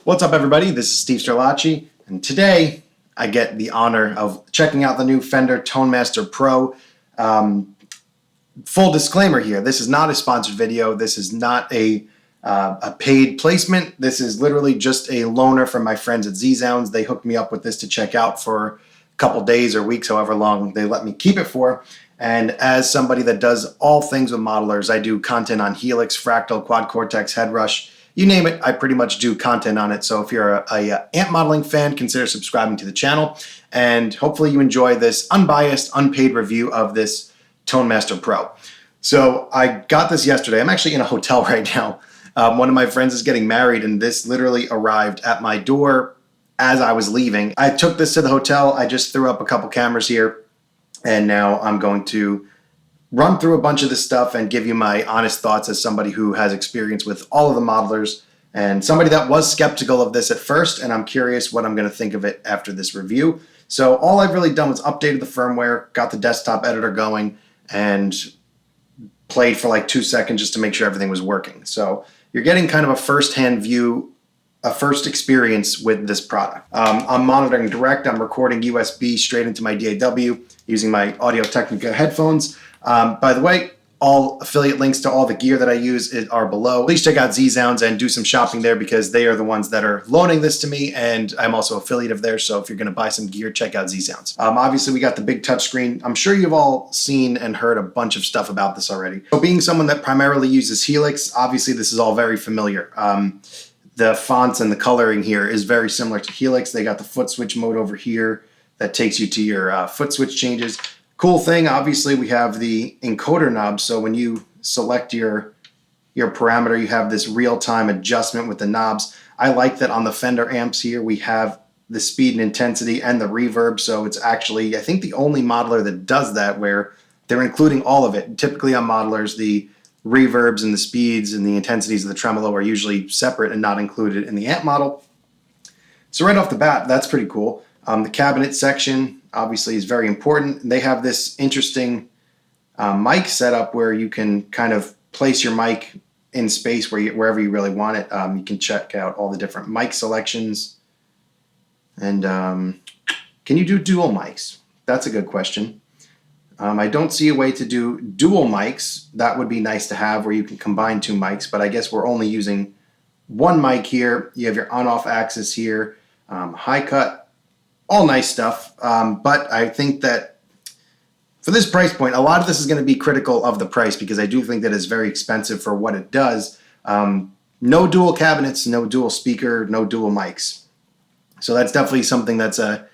What's up, everybody? This is Steve Sterlacci, and today I get the honor of checking out the new Fender Tonemaster Pro. Full disclaimer here, this is not a sponsored video. This is not a paid placement. This is literally just a loaner from my friends at Zzounds. They hooked me up with this to check out for a couple days or weeks, however long they let me keep it for. And as somebody that does all things with modelers, I do content on Helix, Fractal, Quad Cortex, Headrush, you name it, I pretty much do content on it. So if you're a amp modeling fan, consider subscribing to the channel. And hopefully you enjoy this unbiased, unpaid review of this Tonemaster Pro. So I got this yesterday. I'm actually in a hotel right now. One of my friends is getting married, and this literally arrived at my door as I was leaving. I took this to the hotel. I just threw up a couple cameras here, and now I'm going to run through a bunch of this stuff and give you my honest thoughts as somebody who has experience with all of the modelers and somebody that was skeptical of this at first, and I'm curious what I'm going to think of it after this review. So all I've really done was updated the firmware, got the desktop editor going, and played for like 2 seconds just to make sure everything was working. So you're getting kind of a first-hand view, a first experience with this product. I'm monitoring direct. I'm recording USB straight into my DAW using my Audio-Technica headphones. By the way, all affiliate links to all the gear that I use are below. Please check out Zzounds and do some shopping there because they are the ones that are loaning this to me, and I'm also affiliate of theirs. So if you're going to buy some gear, check out Zzounds. Obviously, we got the big touchscreen. I'm sure you've all seen and heard a bunch of stuff about this already. So being someone that primarily uses Helix, obviously this is all very familiar. The fonts and the coloring here is very similar to Helix. They got the foot switch mode over here that takes you to your foot switch changes. Cool thing, obviously, we have the encoder knob, so when you select your parameter, you have this real-time adjustment with the knobs. I like that on the Fender amps here, we have the speed and intensity and the reverb, so it's actually, I think, the only modeler that does that, where they're including all of it. Typically on modelers, the reverbs and the speeds and the intensities of the tremolo are usually separate and not included in the amp model. So right off the bat, that's pretty cool. The cabinet section obviously is very important. They have this interesting mic setup where you can kind of place your mic in space wherever you really want it. You can check out all the different mic selections. And can you do dual mics? That's a good question. I don't see a way to do dual mics. That would be nice to have, where you can combine two mics, but I guess we're only using one mic here. You have your on-off axis here, high cut, all nice stuff. But I think that for this price point, a lot of this is going to be critical of the price because I do think that it's very expensive for what it does. No dual cabinets, no dual speaker, no dual mics. So that's definitely something that's a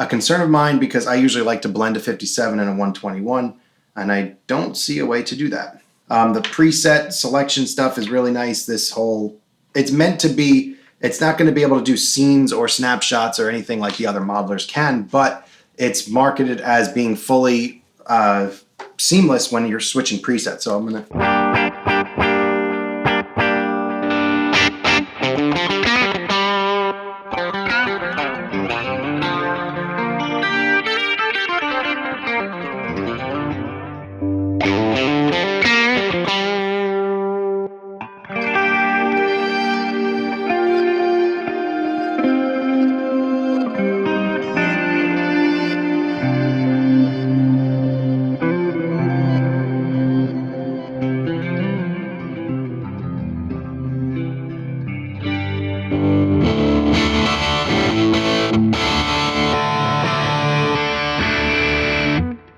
concern of mine because I usually like to blend a 57 and a 121, and I don't see a way to do that. The preset selection stuff is really nice. It's meant to be, it's not going to be able to do scenes or snapshots or anything like the other modelers can, but it's marketed as being fully seamless when you're switching presets. So I'm going to...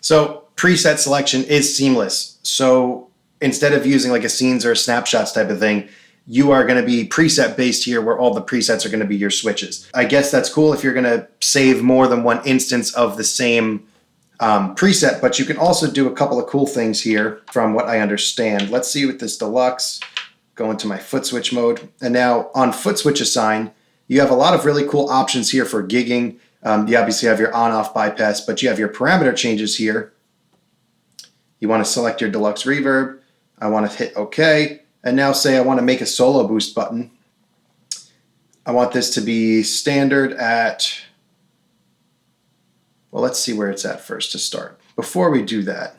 So preset selection is seamless. So instead of using like a scenes or a snapshots type of thing, you are going to be preset based here where all the presets are going to be your switches. I guess that's cool if you're going to save more than one instance of the same preset, but you can also do a couple of cool things here from what I understand. Let's see with this deluxe, go into my foot switch mode. And now on foot switch assign, you have a lot of really cool options here for gigging. You obviously have your on-off bypass, but you have your parameter changes here. You want to select your deluxe reverb. I want to hit OK. And now say I want to make a solo boost button. I want this to be standard at, well, let's see where it's at first to start. Before we do that,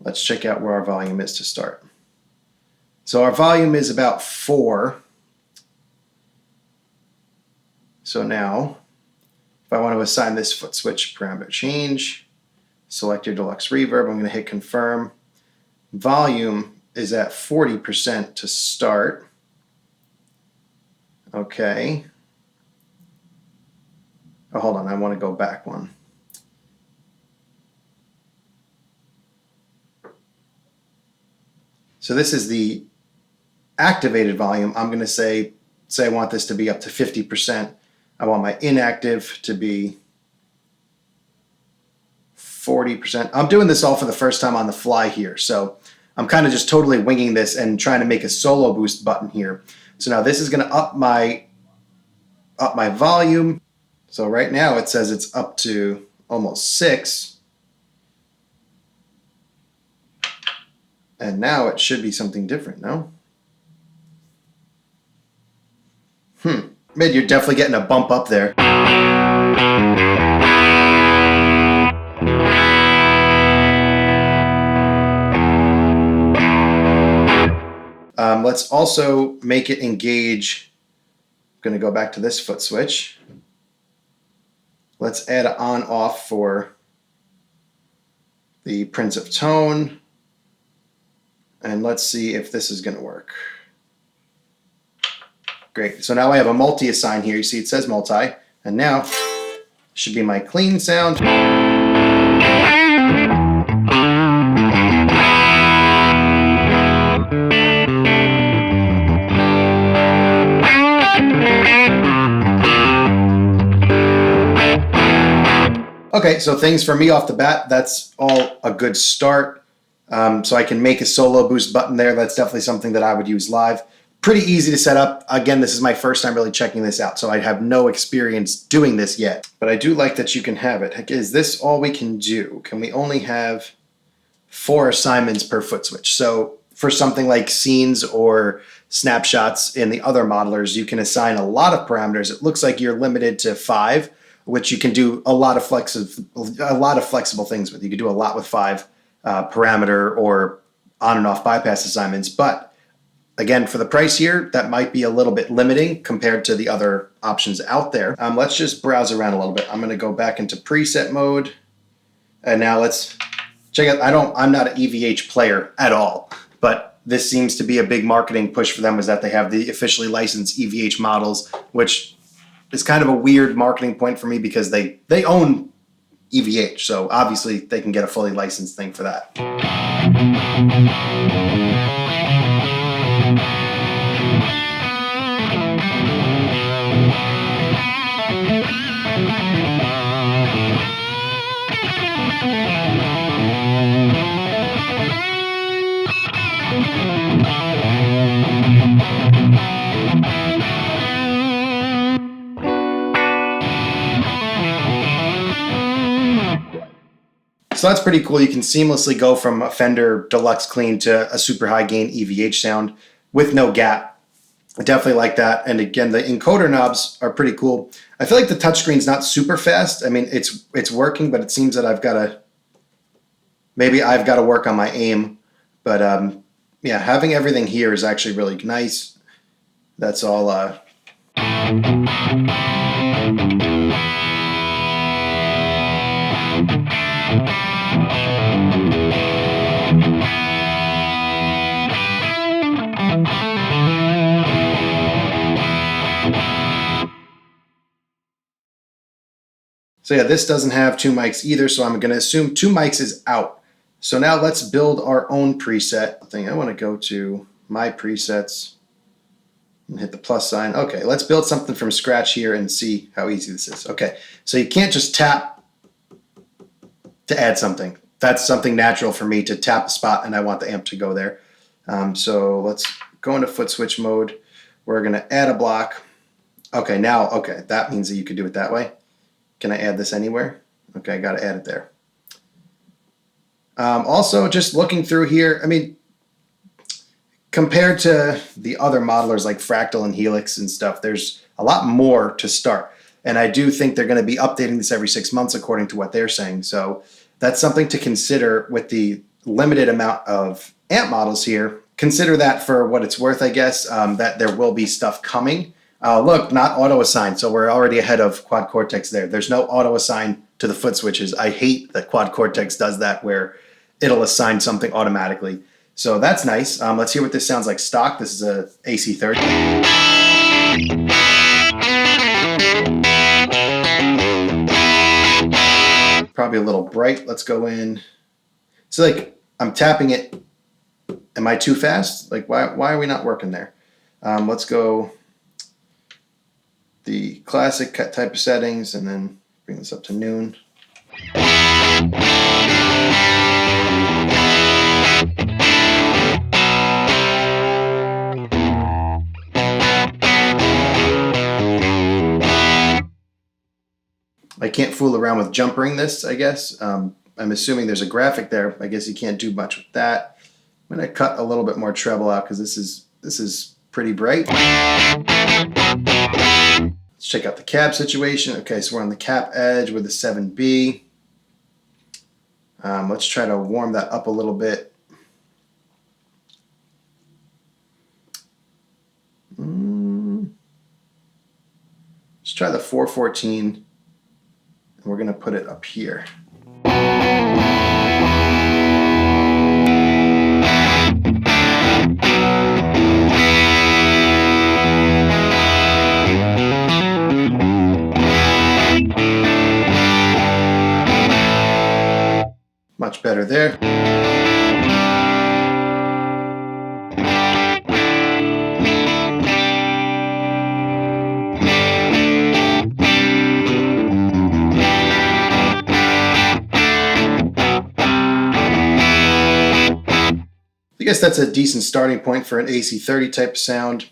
let's check out where our volume is to start. So our volume is about 4. So now, if I want to assign this foot switch parameter change, select your deluxe reverb, I'm going to hit confirm. Volume is at 40% to start. Okay. Oh, hold on, I want to go back one. So this is the activated volume. I'm going to say I want this to be up to 50%. I want my inactive to be 40%. I'm doing this all for the first time on the fly here. So I'm kind of just totally winging this and trying to make a solo boost button here. So now this is going to up my volume. So right now it says it's up to almost 6. And now it should be something different, no? Mid, you're definitely getting a bump up there. Let's also make it engage. I'm going to go back to this foot switch. Let's add an on-off for the Prince of Tone. And let's see if this is going to work. Great. So now I have a multi assigned here. You see it says multi. And now should be my clean sound. Okay, so things for me off the bat, that's all a good start. So I can make a solo boost button there. That's definitely something that I would use live. Pretty easy to set up. Again, this is my first time really checking this out, so I have no experience doing this yet. But I do like that you can have it. Heck, is this all we can do? Can we only have 4 assignments per foot switch? So for something like scenes or snapshots in the other modelers, you can assign a lot of parameters. It looks like you're limited to 5, which you can do a lot of flexible things with. You can do a lot with 5 parameter or on and off bypass assignments. But again, for the price here, that might be a little bit limiting compared to the other options out there. Let's just browse around a little bit. I'm going to go back into preset mode. And now let's check out. I'm not an EVH player at all, but this seems to be a big marketing push for them, is that they have the officially licensed EVH models, which is kind of a weird marketing point for me because they own EVH, so obviously they can get a fully licensed thing for that. So that's pretty cool. You can seamlessly go from a Fender Deluxe Clean to a super high gain EVH sound with no gap. I definitely like that. And again, the encoder knobs are pretty cool. I feel like the touchscreen's not super fast. I mean, it's working, but it seems that I've got to work on my aim. But yeah, having everything here is actually really nice. That's all. So yeah, this doesn't have 2 mics either, so I'm going to assume 2 mics is out. So now let's build our own preset. I want to go to my presets and hit the plus sign. Okay, let's build something from scratch here and see how easy this is. Okay, so you can't just tap to add something. That's something natural for me, to tap a spot and I want the amp to go there. So let's go into foot switch mode. We're going to add a block. Okay, now, okay, that means that you could do it that way. Can I add this anywhere? Okay, I got to add it there. Also, just looking through here, I mean, compared to the other modelers like Fractal and Helix and stuff, there's a lot more to start. And I do think they're going to be updating this every 6 months according to what they're saying. So that's something to consider with the limited amount of amp models here. Consider that for what it's worth, I guess, that there will be stuff coming. Look, not auto assign. So we're already ahead of Quad Cortex there. There's no auto assign to the foot switches. I hate that Quad Cortex does that where it'll assign something automatically. So that's nice. Let's hear what this sounds like stock. This is a AC30. Probably a little bright. Let's go in. It's like I'm tapping it. Am I too fast? Like why are we not working there? Let's go the classic cut type of settings and then bring this up to noon. I can't fool around with jumpering this, I guess. I'm assuming there's a graphic there. I guess you can't do much with that. I'm going to cut a little bit more treble out because this is pretty bright. Let's check out the cap situation. Okay, so we're on the cap edge with the 7B. Let's try to warm that up a little bit. Let's try the 414. And we're going to put it up here. Much better there. I guess that's a decent starting point for an AC30 type sound.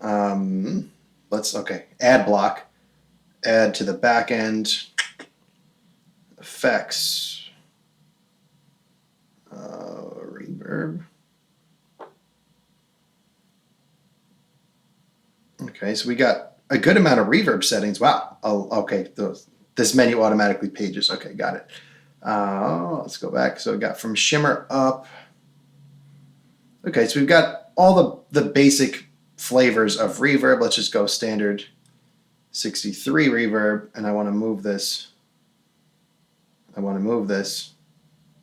Okay, add block, add to the back end, effects, reverb. Okay, so we got a good amount of reverb settings. Wow. Oh, okay, this menu automatically pages. Okay, got it. Let's go back. So we got from shimmer up. Okay, so we've got all the basic flavors of reverb. Let's just go standard 63 reverb, and I want to move this.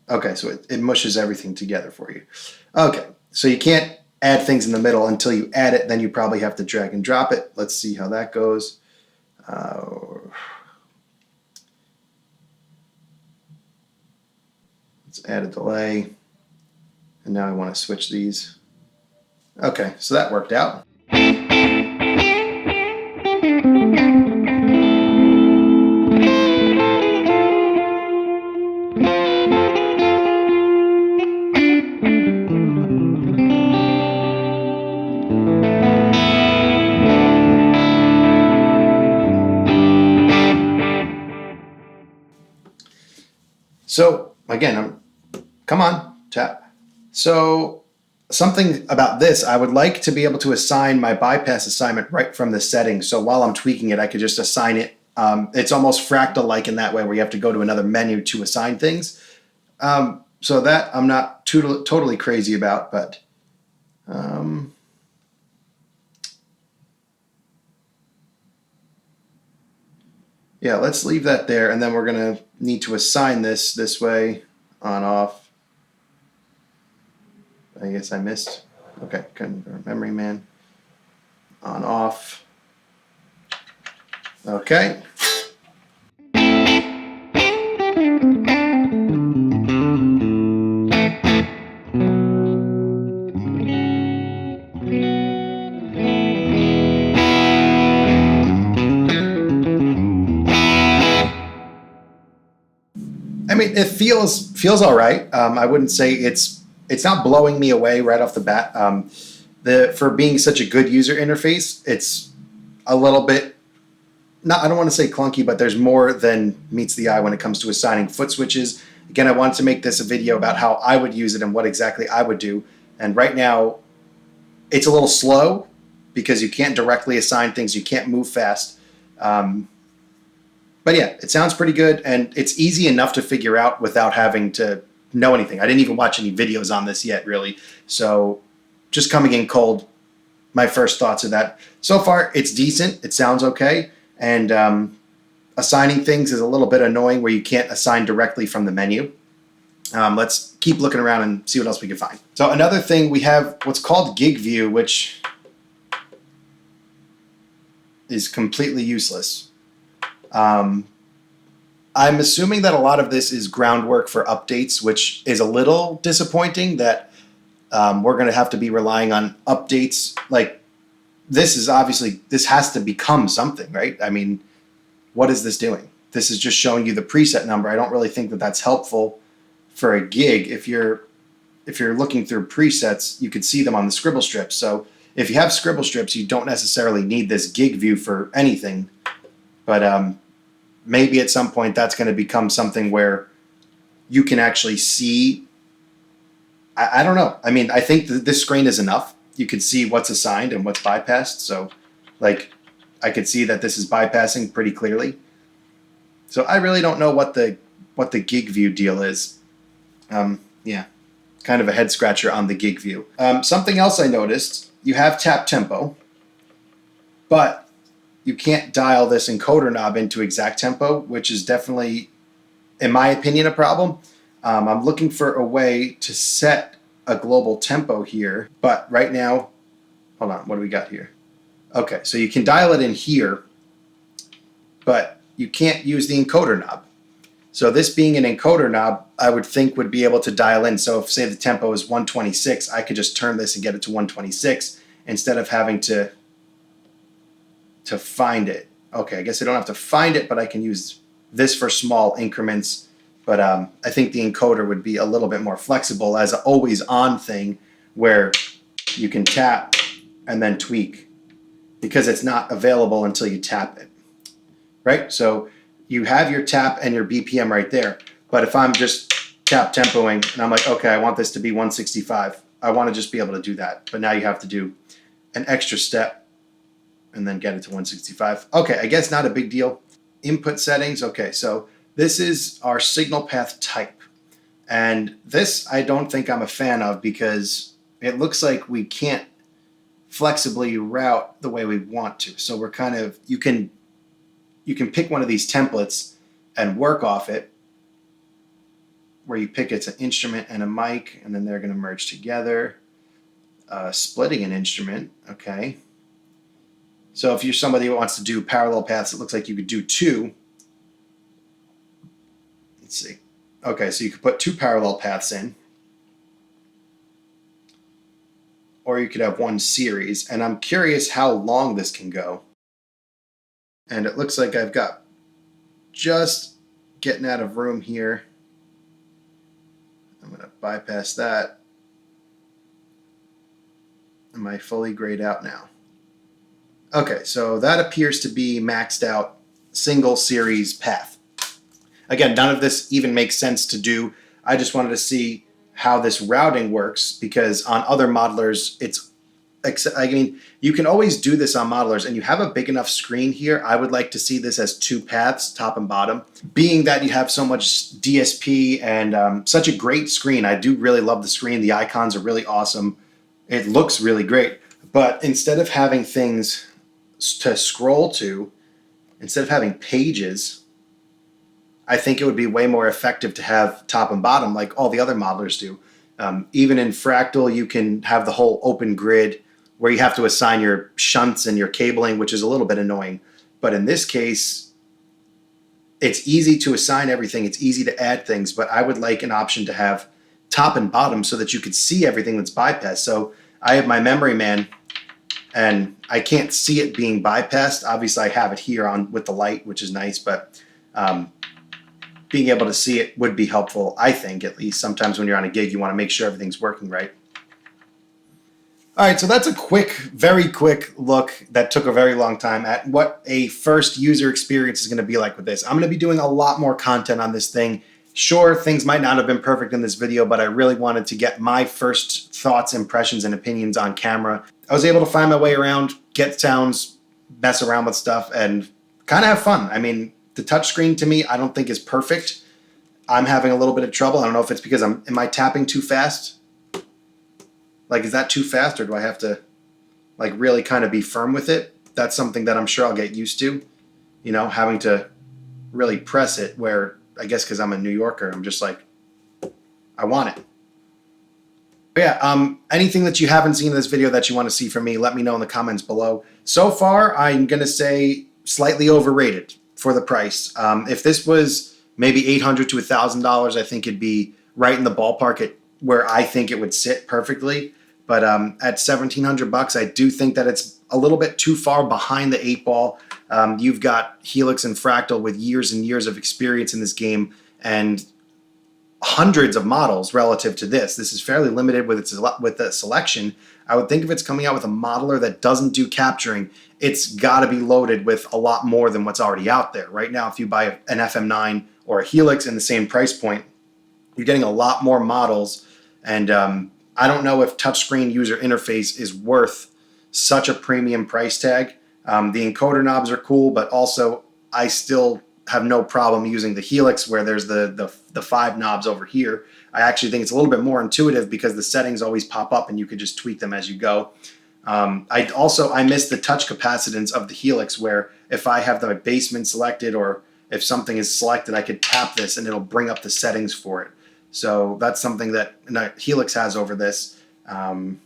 Okay, so it mushes everything together for you. Okay, so you can't add things in the middle until you add it, then you probably have to drag and drop it. Let's see how that goes. Let's add a delay. And now I want to switch these. Okay, so that worked out. So again, come on, tap. So something about this, I would like to be able to assign my bypass assignment right from the settings. So while I'm tweaking it, I could just assign it. It's almost fractal-like in that way where you have to go to another menu to assign things. So that I'm not totally crazy about, but yeah, let's leave that there. And then we're going to need to assign this way, on, off. I guess I missed. Okay, memory man. On, off. Okay. I mean, it feels all right. I wouldn't say it's not blowing me away right off the bat. For being such a good user interface, it's a little bit, I don't want to say clunky, but there's more than meets the eye when it comes to assigning foot switches. Again, I wanted to make this a video about how I would use it and what exactly I would do. And right now, it's a little slow because you can't directly assign things. You can't move fast. But yeah, it sounds pretty good, and it's easy enough to figure out without having to know anything. I didn't even watch any videos on this yet, really. So just coming in cold, my first thoughts of that. So far, it's decent. It sounds okay. And assigning things is a little bit annoying where you can't assign directly from the menu. Let's keep looking around and see what else we can find. So another thing, we have what's called gig view, which is completely useless. I'm assuming that a lot of this is groundwork for updates, which is a little disappointing that we're going to have to be relying on updates. Like, this is obviously, this has to become something, right? I mean, what is this doing? This is just showing you the preset number. I don't really think that that's helpful for a gig. If you're looking through presets, you could see them on the scribble strips. So if you have scribble strips, you don't necessarily need this gig view for anything. But maybe at some point that's going to become something where you can actually see. I don't know. I mean, I think that this screen is enough. You can see what's assigned and what's bypassed. So, like, I could see that this is bypassing pretty clearly. So I really don't know what the gig view deal is. Yeah, kind of a head scratcher on the gig view. Something else I noticed, you have tap tempo, but you can't dial this encoder knob into exact tempo, which is definitely, in my opinion, a problem. I'm looking for a way to set a global tempo here, but right now, hold on, what do we got here? Okay, so you can dial it in here, but you can't use the encoder knob. So this being an encoder knob, I would think would be able to dial in. So if, say, the tempo is 126, I could just turn this and get it to 126 instead of having to find it. Okay, I guess I don't have to find it, but I can use this for small increments. But I think the encoder would be a little bit more flexible as an always-on thing where you can tap and then tweak because it's not available until you tap it, right? So you have your tap and your BPM right there. But if I'm just tap tempoing and I'm like, okay, I want this to be 165, I want to just be able to do that. But now you have to do an extra step and then get it to 165. Okay, I guess not a big deal. Input settings, okay, so this is our signal path type. And this I don't think I'm a fan of because it looks like we can't flexibly route the way we want to. So we're kind of, you can pick one of these templates and work off it where you pick it's an instrument and a mic, and then they're going to merge together. Splitting an instrument, okay. So if you're somebody who wants to do parallel paths, it looks like you could do two. Let's see. Okay, so you could put two parallel paths in. Or you could have one series. And I'm curious how long this can go. And it looks like I've got just getting out of room here. I'm going to bypass that. Am I fully grayed out now? Okay, so that appears to be maxed out single series path. Again, none of this even makes sense to do. I just wanted to see how this routing works because on other modelers, I mean, you can always do this on modelers and you have a big enough screen here. I would like to see this as two paths, top and bottom. Being that you have so much DSP and such a great screen, I do really love the screen. The icons are really awesome. It looks really great. But instead of having things to scroll to, instead of having pages, I think it would be way more effective to have top and bottom like all the other modelers do. Even in Fractal, you can have the whole open grid where you have to assign your shunts and your cabling, which is a little bit annoying. But in this case, it's easy to assign everything. It's easy to add things, but I would like an option to have top and bottom so that you could see everything that's bypassed. So I have my memory man and I can't see it being bypassed. Obviously I have it here on with the light, which is nice, but being able to see it would be helpful, I think, at least. Sometimes when you're on a gig, you want to make sure everything's working right. All right, so that's a quick, very quick look that took a very long time at what a first user experience is going to be like with this. I'm going to be doing a lot more content on this thing. Sure, things might not have been perfect in this video, but I really wanted to get my first thoughts, impressions, and opinions on camera. I was able to find my way around, get sounds, mess around with stuff, and kind of have fun. I mean, the touchscreen to me, I don't think is perfect. I'm having a little bit of trouble. I don't know if it's because am I tapping too fast? Like, is that too fast or do I have to like really kind of be firm with it. That's something that I'm sure I'll get used to, you know, having to really press it, where I guess because I'm a New Yorker, I'm just like, I want it. But yeah, anything that you haven't seen in this video that you want to see from me, let me know in the comments below. So far, I'm going to say slightly overrated for the price. If this was maybe $800 to $1,000, I think it'd be right in the ballpark at where I think it would sit perfectly. But at $1,700, I do think that it's a little bit too far behind the 8-ball. You've got Helix and Fractal with years and years of experience in this game, and hundreds of models relative to this. This is fairly limited with the selection. I would think if it's coming out with a modeler that doesn't do capturing, it's got to be loaded with a lot more than what's already out there. Right now, if you buy an FM9 or a Helix in the same price point, you're getting a lot more models. And I don't know if touchscreen user interface is worth such a premium price tag. The encoder knobs are cool, but also I still have no problem using the Helix where there's the 5 knobs over here. I actually think it's a little bit more intuitive because the settings always pop up and you could just tweak them as you go. I miss the touch capacitance of the Helix, where if I have the basement selected or if something is selected, I could tap this and it'll bring up the settings for it. So that's something that Helix has over this. And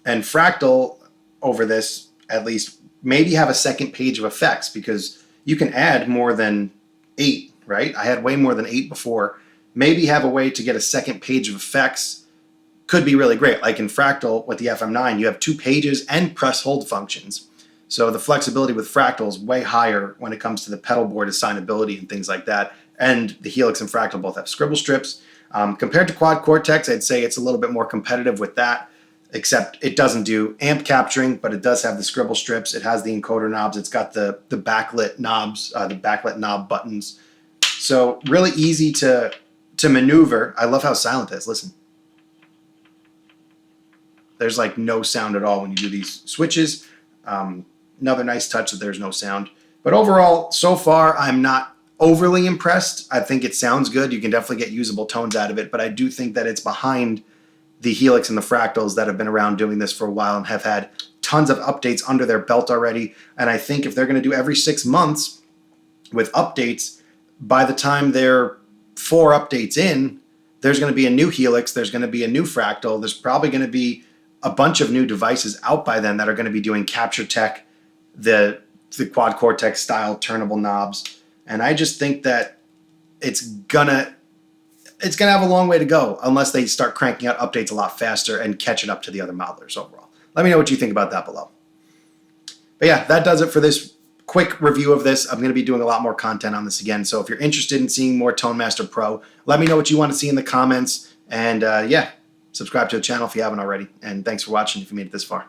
Fractal over this, at least, maybe have a second page of effects, because you can add more than 8, right? I had way more than 8 before. Maybe have a way to get a second page of effects could be really great. Like in Fractal with the FM9, you have 2 pages and press hold functions. So the flexibility with Fractal is way higher when it comes to the pedal board assignability and things like that. And the Helix and Fractal both have scribble strips. Compared to Quad Cortex, I'd say it's a little bit more competitive with that, except it doesn't do amp capturing, but it does have the scribble strips. It has the encoder knobs. It's got the backlit knobs, the backlit knob buttons. So really easy to maneuver. I love how silent it is. Listen. There's like no sound at all when you do these switches. Another nice touch that there's no sound. But overall, so far, I'm not overly impressed. I think it sounds good. You can definitely get usable tones out of it, but I do think that it's behind the Helix and the Fractals that have been around doing this for a while and have had tons of updates under their belt already. And I think if they're going to do every 6 months with updates, by the time they're 4 updates in, there's going to be a new Helix, there's going to be a new Fractal, there's probably going to be a bunch of new devices out by then that are going to be doing capture tech, the Quad Cortex style turnable knobs. And I just think that it's gonna have a long way to go unless they start cranking out updates a lot faster and catching up to the other modelers overall. Let me know what you think about that below. But yeah, that does it for this quick review of this. I'm going to be doing a lot more content on this again. So if you're interested in seeing more Tonemaster Pro, let me know what you want to see in the comments. And yeah, subscribe to the channel if you haven't already. And thanks for watching if you made it this far.